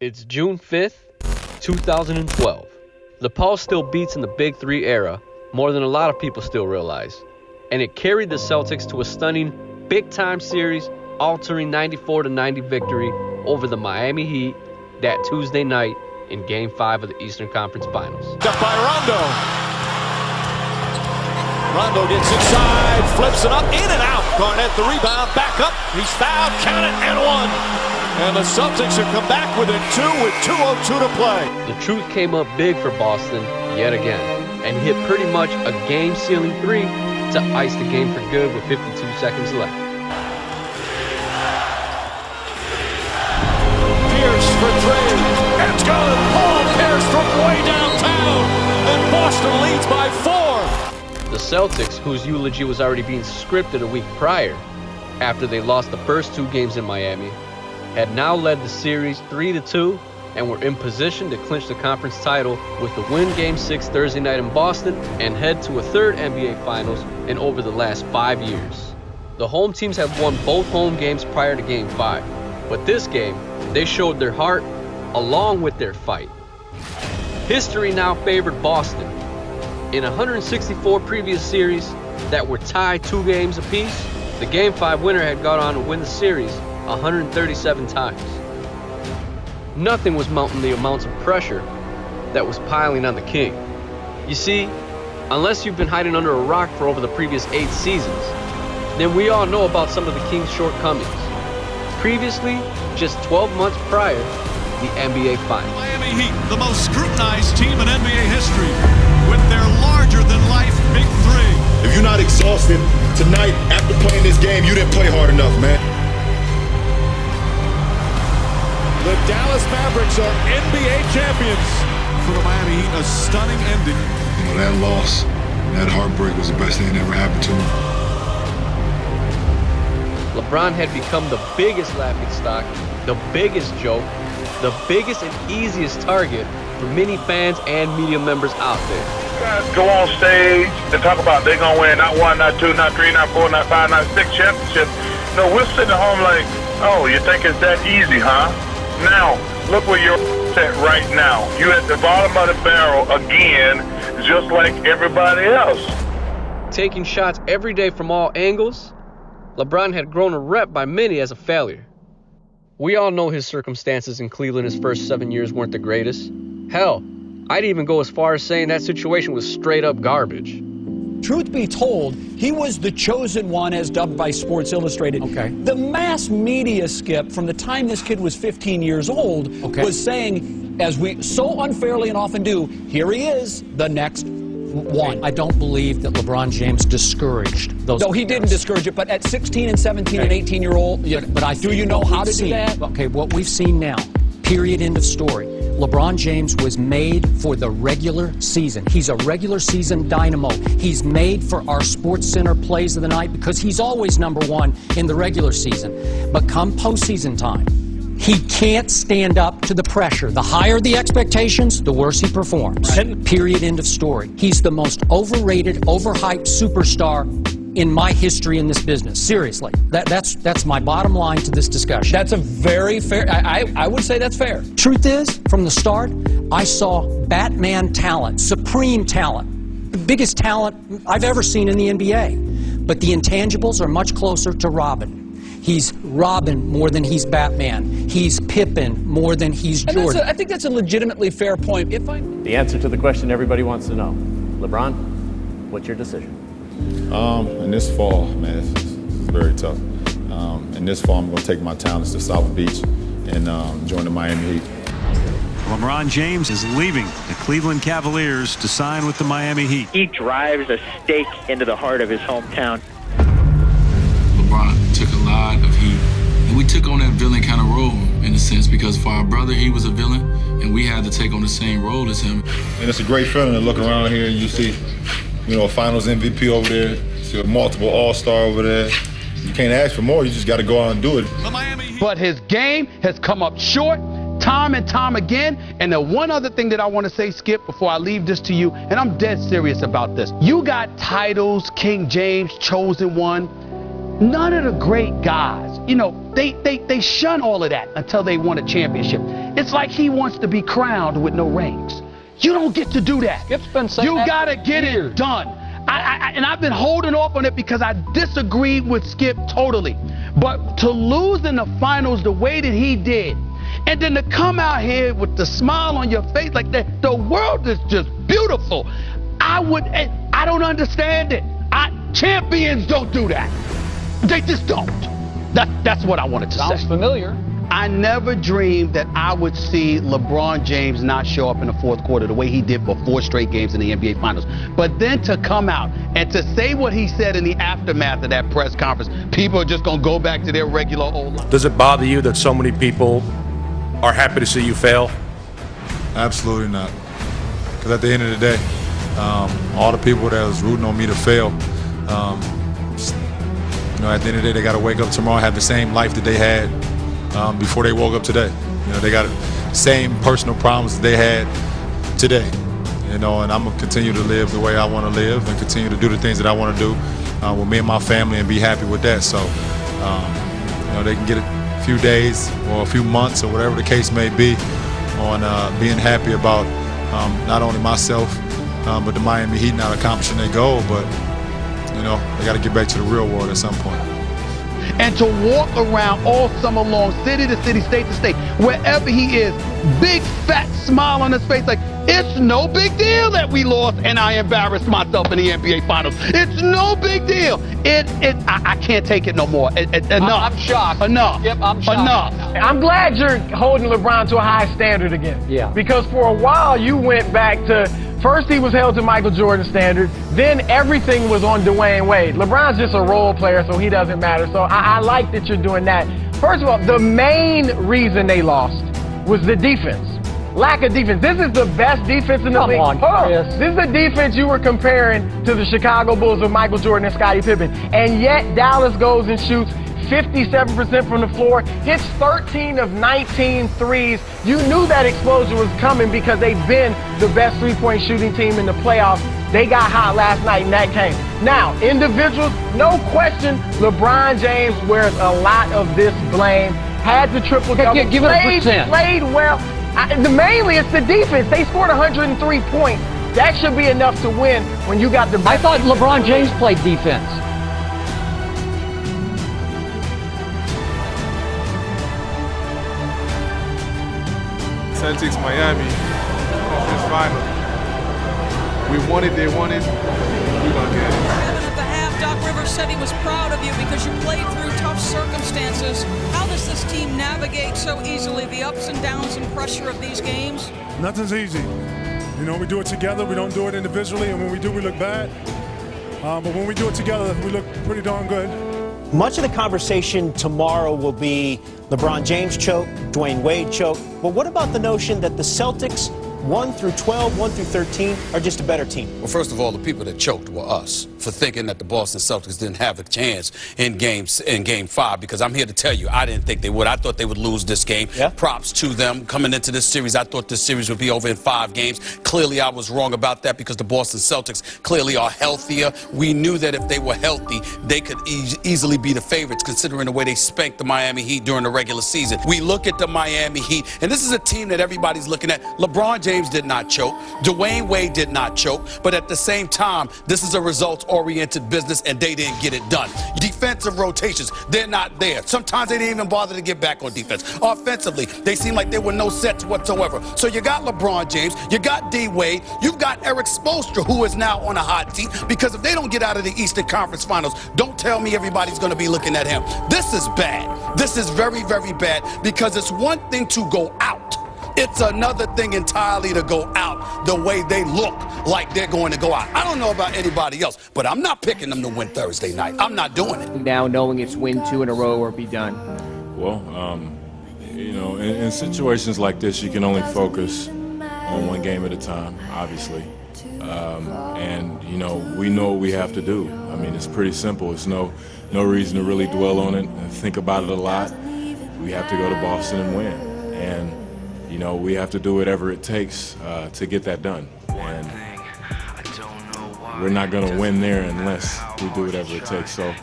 It's June 5th, 2012. The Pulse still beats in the Big Three era, more than a lot of people still realize. And it carried the Celtics to a stunning big-time series, altering 94-90 victory over the Miami Heat that Tuesday night in Game 5 of the Eastern Conference Finals. Up by Rondo. Rondo gets inside, flips it up, in and out. Garnett the rebound, back up. He's fouled, count it, and one. And the Celtics have come back within two with 2:02 to play. The truth came up big for Boston yet again and hit pretty much a game-sealing three to ice the game for good with 52 seconds left. Pierce for three. It's good. Paul Pierce from way downtown. And Boston leads by 4. The Celtics, whose eulogy was already being scripted a week prior, after they lost the first 2 games in Miami, had now led the series 3-2 and were in position to clinch the conference title with the win Game 6 Thursday night in Boston and head to a third NBA Finals in over the last 5 years. The home teams have won both home games prior to Game 5, but this game, they showed their heart along with their fight. History now favored Boston. In 164 previous series that were tied 2 games apiece, the Game 5 winner had gone on to win the series 137 times. Nothing was mounting the amounts of pressure that was piling on the King. You see, unless you've been hiding under a rock for over the previous 8 seasons, then we all know about some of the King's shortcomings. Previously, just 12 months prior, the NBA Finals. Miami Heat, the most scrutinized team in NBA history, with their larger-than-life Big Three. If you're not exhausted tonight after playing this game, you didn't play hard enough, man. The Dallas Mavericks are NBA champions. For the Miami Heat, a stunning ending. You know, that loss, that heartbreak was the best thing that ever happened to me. LeBron had become the biggest laughingstock, the biggest joke, the biggest and easiest target for many fans and media members out there. Guys go on stage and talk about they're going to win not 1, not 2, not 3, not 4, not 5, not 6 championships. No, we're sitting at home like, oh, you think it's that easy, huh? Now, look where you're at right now. You're at the bottom of the barrel again, just like everybody else. Taking shots every day from all angles, LeBron had grown a rep by many as a failure. We all know his circumstances in Cleveland his first 7 years weren't the greatest. Hell, I'd even go as far as saying that situation was straight up garbage. Truth be told, he was the chosen one as dubbed by Sports Illustrated. Okay. The mass media, Skip, from the time this kid was 15 years old, was saying, as we so unfairly and often do, here he is, the next one. I don't believe that LeBron James discouraged those. No, he didn't discourage it, but at 16 and 17 and 18-year-old, do you know how to do that? Okay, what we've seen now, period, end of story. LeBron James was made for the regular season. He's a regular season dynamo. He's made for our Sports Center plays of the night because he's always #1 in the regular season. But come postseason time, he can't stand up to the pressure. The higher the expectations, the worse he performs. Right. Period, end of story. He's the most overrated, overhyped superstar in my history in this business. Seriously. That's my bottom line to this discussion. That's a very fair, I would say that's fair. Truth is, from the start, I saw Batman talent, supreme talent, the biggest talent I've ever seen in the NBA. But the intangibles are much closer to Robin. He's Robin more than he's Batman. He's Pippen more than he's Jordan. I think that's a legitimately fair point. The answer to the question everybody wants to know. LeBron, what's your decision? In this fall, man, it's very tough. In this fall, I'm going to take my talents to South Beach and join the Miami Heat. LeBron James is leaving the Cleveland Cavaliers to sign with the Miami Heat. He drives a stake into the heart of his hometown. LeBron took a lot of heat, and we took on that villain kind of role in a sense because for our brother, he was a villain, and we had to take on the same role as him. And it's a great feeling to look around here and you see, you know, a Finals MVP over there, see a multiple All-Star over there. You can't ask for more. You just got to go out and do it. But his game has come up short time and time again. And the one other thing that I want to say, Skip, before I leave this to you, and I'm dead serious about this. You got titles, King James, chosen one. None of the great guys, you know, they shun all of that until they won a championship. It's like he wants to be crowned with no rings. You don't get to do that. Skip's been saying you that gotta for get years. it done. And I've been holding off on it because I disagreed with Skip totally. But to lose in the finals the way that he did, and then to come out here with the smile on your face like that, the world is just beautiful. I don't understand it. Champions don't do that. They just don't. That's what I wanted to say. Sounds familiar. I never dreamed that I would see LeBron James not show up in the fourth quarter the way he did for 4 straight games in the NBA Finals. But then to come out and to say what he said in the aftermath of that press conference, people are just going to go back to their regular old life. Does it bother you that so many people are happy to see you fail? Absolutely not. Because at the end of the day, all the people that was rooting on me to fail, at the end of the day, they got to wake up tomorrow and have the same life that they had before they woke up today. They got the same personal problems that they had today. And I'm gonna continue to live the way I want to live and continue to do the things that I want to do with me and my family and be happy with that. So, they can get a few days or a few months or whatever the case may be on being happy about not only myself but the Miami Heat not accomplishing their goal, but they got to get back to the real world at some point. And to walk around all summer long, city to city, state to state, wherever he is, big fat smile on his face like, it's no big deal that we lost and I embarrassed myself in the NBA Finals. It's no big deal. I can't take it no more. Enough. I'm shocked. Enough. Yep, I'm shocked. Enough. I'm glad you're holding LeBron to a high standard again. Yeah. Because for a while you went back to, first he was held to Michael Jordan's standard, then everything was on Dwayne Wade. LeBron's just a role player, so he doesn't matter. So I like that you're doing that. First of all, the main reason they lost was the defense. Lack of defense. This is the best defense in the league. Hold on, Chris. This is the defense you were comparing to the Chicago Bulls of Michael Jordan and Scottie Pippen. And yet Dallas goes and shoots 57% from the floor, hits 13 of 19 threes. You knew that explosion was coming because they've been the best three-point shooting team in the playoffs. They got hot last night in that game. Now, individuals, no question, LeBron James wears a lot of this blame. Had the triple-double, give it a percent. Played well. Mainly it's the defense. They scored 103 points. That should be enough to win when you got the best. I thought LeBron James played defense. Celtics, Miami, this final. We won it, they won it, we're gonna get it. At the half, Doc Rivers said he was proud of you because you played through tough circumstances. How does this team navigate so easily the ups and downs and pressure of these games? Nothing's easy. We do it together, we don't do it individually, and when we do, we look bad. But when we do it together, we look pretty darn good. Much of the conversation tomorrow will be LeBron James choke, Dwayne Wade choke. But what about the notion that the Celtics, 1 through 12, 1 through 13, are just a better team? Well, first of all, the people that choked were us for thinking that the Boston Celtics didn't have a chance in Game 5, because I'm here to tell you, I didn't think they would. I thought they would lose this game. Yeah. Props to them. Coming into this series, I thought this series would be over in 5 games. Clearly, I was wrong about that because the Boston Celtics clearly are healthier. We knew that if they were healthy, they could easily be the favorites, considering the way they spanked the Miami Heat during the regular season. We look at the Miami Heat, and this is a team that everybody's looking at. LeBron James did not choke. Dwayne Wade did not choke. But at the same time, this is a results-oriented business, and they didn't get it done. Defensive rotations, they're not there. Sometimes they didn't even bother to get back on defense. Offensively, they seemed like there were no sets whatsoever. So you got LeBron James, you got D. Wade, you've got Eric Spoelstra, who is now on a hot seat, because if they don't get out of the Eastern Conference Finals, don't tell me everybody's going to be looking at him. This is bad. This is very, very bad, because it's one thing to go out. It's another thing entirely to go out the way they look like they're going to go out. I don't know about anybody else, but I'm not picking them to win Thursday night. I'm not doing it. Now knowing it's win 2 in a row or be done. Well, in situations like this, you can only focus on one game at a time, obviously. We know what we have to do. I mean, it's pretty simple. It's no reason to really dwell on it and think about it a lot. We have to go to Boston and win. And we have to do whatever it takes to get that done. And we're not going to win there unless we do whatever it takes. So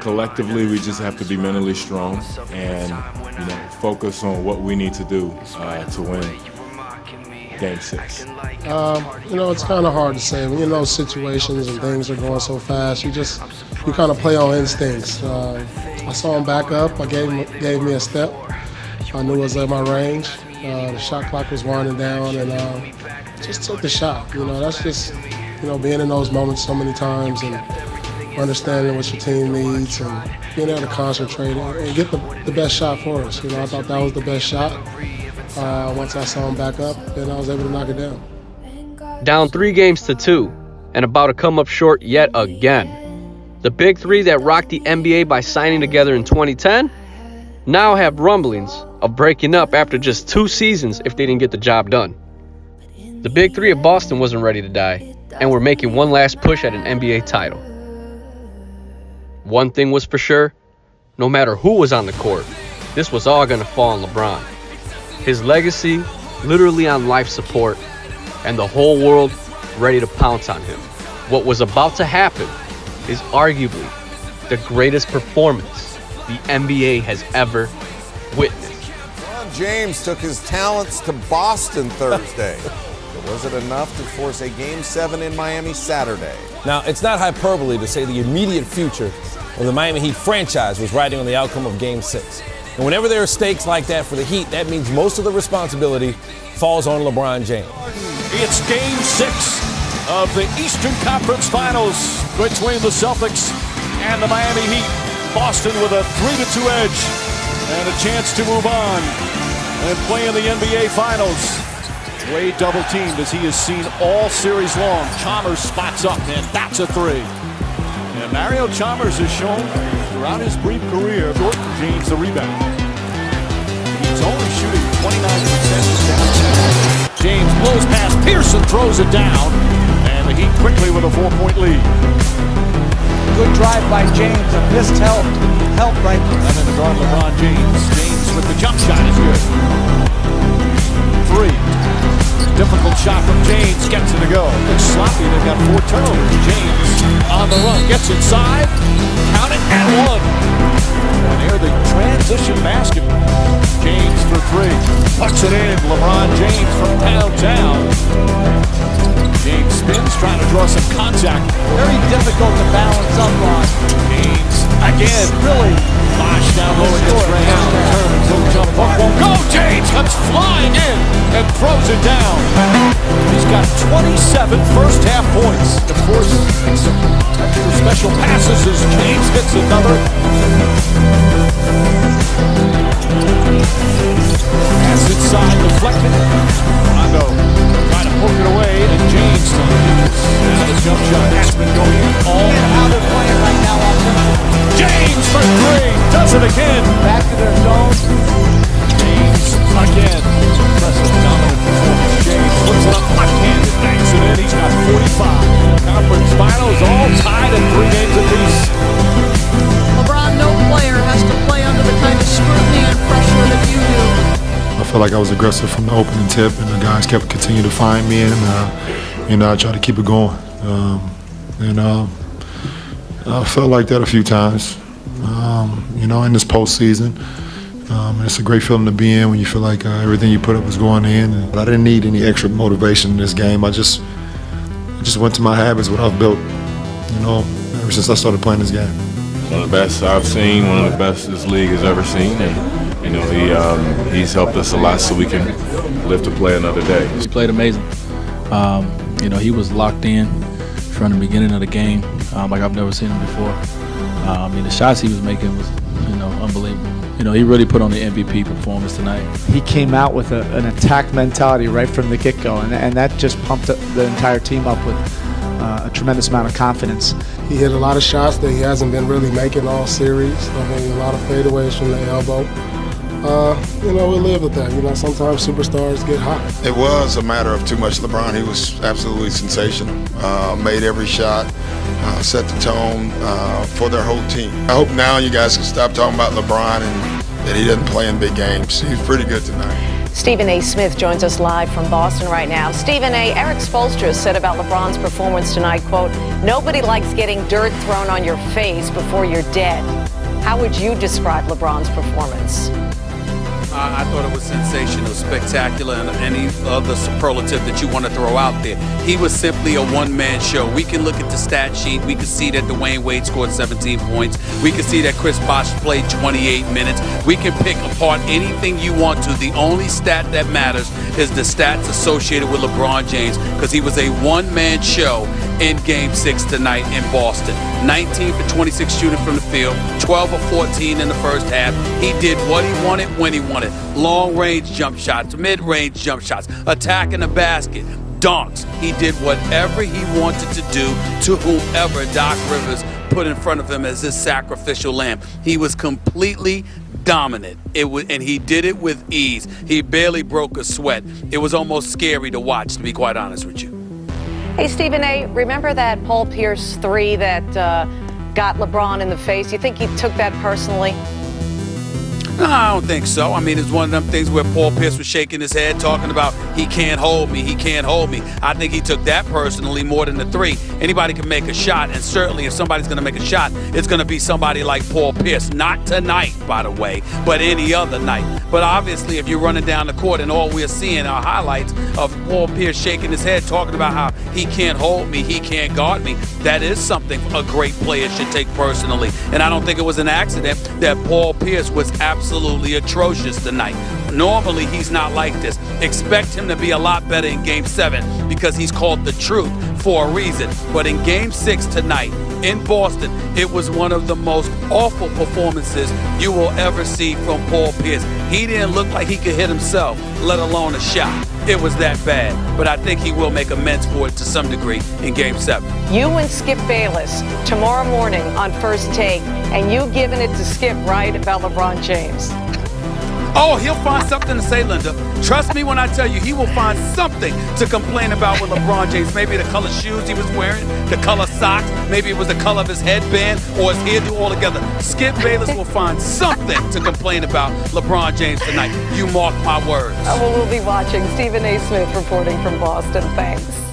collectively, we just have to be mentally strong and focus on what we need to do to win Game 6. It's kind of hard to say. When you're in those situations and things are going so fast, you kind of play on instincts. I saw him back up. I gave me a step. I knew it was at my range. The shot clock was winding down, and just took the shot. That's just, being in those moments so many times and understanding what your team needs and being able to concentrate and get the best shot for us. I thought that was the best shot. Once I saw him back up, then I was able to knock it down. Down 3-2 and about to come up short yet again. The big three that rocked the NBA by signing together in 2010 now have rumblings of breaking up after just 2 seasons if they didn't get the job done. The big three of Boston wasn't ready to die, and were making one last push at an NBA title. One thing was for sure, no matter who was on the court, this was all going to fall on LeBron. His legacy literally on life support, and the whole world ready to pounce on him. What was about to happen is arguably the greatest performance the NBA has ever witnessed. LeBron James took his talents to Boston Thursday. But was it enough to force a Game 7 in Miami Saturday? Now, it's not hyperbole to say the immediate future of the Miami Heat franchise was riding on the outcome of Game 6. And whenever there are stakes like that for the Heat, that means most of the responsibility falls on LeBron James. It's Game 6 of the Eastern Conference Finals between the Celtics and the Miami Heat. Boston with a 3-2 edge and a chance to move on and play in the NBA Finals. Wade double teamed as he has seen all series long. Chalmers spots up, and that's a 3. And Mario Chalmers has shown throughout his brief career, Jordan James the rebound. He's only shooting 29% downtown. James blows past Pearson, throws it down, and the Heat quickly with a 4-point lead. Good drive by James, a missed help right. And then the guard LeBron James. James with the jump shot is good. 3. Difficult shot from James, gets it to go. Looks sloppy, they've got 4 turnovers. James on the run, gets inside, count it, and 1. And here the transition basket. James for 3, puts it in. LeBron James from downtown. James spins, trying to draw some contact. Very difficult to balance up on. James again, really flashed down low against Ray Allen. Turns, little jump hook won't go. James comes flying in and throws it down. He's got 27 first half points. Of course, some extra special passes as James hits another. Pass inside, deflected. Rondo trying to poke it away, and James now the jump shot has been going in all. How they're playing right now offensively. James for 3, does it again. Back to their zone. James again. Impressive, dominant performance. James flips it up left-handed, banks it in. He's got 45. Conference finals all tied at 3 games apiece. LeBron, no player has to play under the kind of scrutiny and pressure that you do. I felt like I was aggressive from the opening tip, and the guys kept continuing to find me, and I tried to keep it going. I felt like that a few times, in this postseason. And it's a great feeling to be in when you feel like everything you put up was going in. But I didn't need any extra motivation in this game. I just went to my habits, what I've built, ever since I started playing this game. One of the best I've seen, one of the best this league has ever seen, and he's helped us a lot so we can live to play another day. He played amazing. He was locked in from the beginning of the game, like I've never seen him before. The shots he was making was, unbelievable. He really put on the MVP performance tonight. He came out with an attack mentality right from the get-go, and that just pumped the entire team up with a tremendous amount of confidence. He hit a lot of shots that he hasn't been really making all series. A lot of fadeaways from the elbow. We live with that. Sometimes superstars get hot. It was a matter of too much LeBron. He was absolutely sensational. Made every shot, set the tone for their whole team. I hope now you guys can stop talking about LeBron and that he doesn't play in big games. He's pretty good tonight. Stephen A. Smith joins us live from Boston right now. Stephen A., Eric Spoelstra said about LeBron's performance tonight, quote, "Nobody likes getting dirt thrown on your face before you're dead." How would you describe LeBron's performance? I thought it was sensational, spectacular, and any other superlative that you want to throw out there. He was simply a one-man show. We can look at the stat sheet. We can see that Dwayne Wade scored 17 points. We can see that Chris Bosh played 28 minutes. We can pick apart anything you want to. The only stat that matters is the stats associated with LeBron James, because he was a one-man show in Game 6 tonight in Boston. 19 for 26 shooting from the field, 12 of 14 in the first half. He did what he wanted when he wanted. Long-range jump shots, mid-range jump shots, attacking the basket, dunks. He did whatever he wanted to do to whoever Doc Rivers put in front of him as his sacrificial lamb. He was completely dominant. And he did it with ease. He barely broke a sweat. It was almost scary to watch, to be quite honest with you. Hey, Stephen A., remember that Paul Pierce three that got LeBron in the face? You think he took that personally? No, I don't think so. I mean, it's one of them things where Paul Pierce was shaking his head, talking about, he can't hold me, he can't hold me. I think he took that personally more than the three. Anybody can make a shot, and certainly if somebody's going to make a shot, it's going to be somebody like Paul Pierce. Not tonight, by the way, but any other night. But obviously, if you're running down the court and all we're seeing are highlights of Paul Pierce shaking his head, talking about how he can't hold me, he can't guard me, that is something a great player should take personally. And I don't think it was an accident that Paul Pierce was absolutely atrocious tonight. Normally, he's not like this. Expect him to be a lot better in Game 7 because he's called the truth for a reason. But in Game 6 tonight in Boston, it was one of the most awful performances you will ever see from Paul Pierce. He didn't look like he could hit himself, let alone a shot. It was that bad. But I think he will make amends for it to some degree in Game 7. You and Skip Bayless tomorrow morning on First Take, and you giving it to Skip, right, about LeBron James. Oh, he'll find something to say, Linda. Trust me when I tell you, he will find something to complain about with LeBron James. Maybe the color shoes he was wearing, the color socks, maybe it was the color of his headband or his hairdo altogether. Skip Bayless will find something to complain about LeBron James tonight. You mark my words. Well, we'll be watching. Stephen A. Smith reporting from Boston. Thanks.